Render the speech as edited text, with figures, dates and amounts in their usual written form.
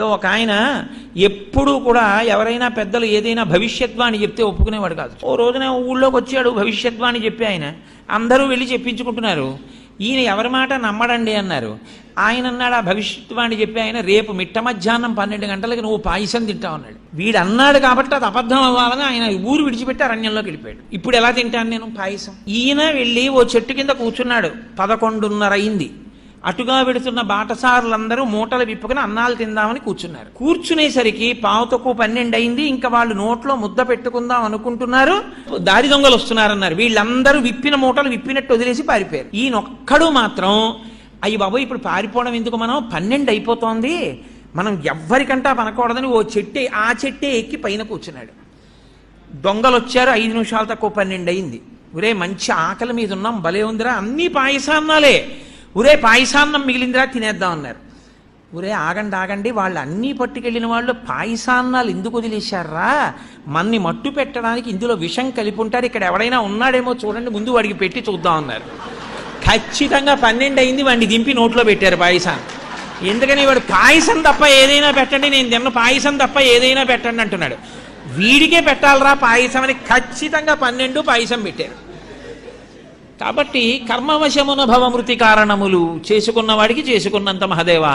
ఒక ఆయన ఎప్పుడూ కూడా ఎవరైనా పెద్దలు ఏదైనా భవిష్యద్వాణి చెప్తే ఒప్పుకునేవాడు కాదు. ఓ రోజున ఊళ్ళోకి వచ్చాడు భవిష్యద్వాణి చెప్పి ఆయన. అందరూ వెళ్ళి చెప్పించుకుంటున్నారు. ఈయన ఎవరి మాట నమ్మడండి అన్నారు. ఆయన అన్నాడు, ఆ భవిష్యద్వాణి చెప్పి ఆయన, రేపు మిట్ట మధ్యాహ్నం 12 గంటలకి నువ్వు పాయసం తింటావు అన్నాడు. వీడు అన్నాడు కాబట్టి అది అబద్ధం అవ్వాలని ఆయన ఊరు విడిచిపెట్టి అరణ్యంలోకి వెళ్ళిపోయాడు. ఇప్పుడు ఎలా తింటాను నేను పాయసం? ఈయన వెళ్ళి ఓ చెట్టు కింద కూర్చున్నాడు. 11:30 అయింది. అటుగా వెడుతున్న బాటసారులందరూ మూటలు విప్పుకుని అన్నాలు తిందామని కూర్చున్నారు. కూర్చునేసరికి 11:12 అయింది. ఇంకా వాళ్ళు నోట్లో ముద్ద పెట్టుకుందాం అనుకుంటున్నారు. దారి దొంగలు వస్తున్నారన్నారు. వీళ్ళందరూ విప్పిన మూటలు విప్పినట్టు వదిలేసి పారిపోయారు. ఈయనొక్కడు మాత్రం, అయ్యి బాబు ఇప్పుడు పారిపోవడం ఎందుకు, మనం 12 అయిపోతోంది, మనం ఎవ్వరికంటా పనకూడదని ఆ చెట్టే ఎక్కి పైన కూర్చున్నాడు. దొంగలు వచ్చారు. 5 నిమిషాలు తక్కువ 12 అయింది. ఒరే మంచి ఆకలి మీద ఉన్నాం, భలే ఉందిరా, అన్నీ పాయసాన్నాలే, ఒరే పాయసాన్నం మిగిలిందిరా తినేద్దాం అన్నారు. ఒరే ఆగండి, వాళ్ళు అన్నీ పట్టుకెళ్ళిన వాళ్ళు పాయసాన్నాలు ఎందుకు వదిలేశారా? మన్ని మట్టు పెట్టడానికి ఇందులో విషం కలిపి ఉంటారు, ఇక్కడ ఎవడైనా ఉన్నాడేమో చూడండి, ముందు వాడికి పెట్టి చూద్దాం అన్నారు. ఖచ్చితంగా 12 అయింది. వాడిని దింపి నోట్లో పెట్టారు పాయసాన్ని. ఎందుకని వాడు పాయసం తప్ప ఏదైనా పెట్టండి, నేను తిన్న పాయసం తప్ప ఏదైనా పెట్టండి అంటున్నాడు. వీడికే పెట్టాలరా పాయసం అని ఖచ్చితంగా 12 పాయసం పెట్టారు. కాబట్టి కర్మవశమున భవమృతి కారణములు చేసుకున్నవాడికి చేసుకున్నంత మహదేవా.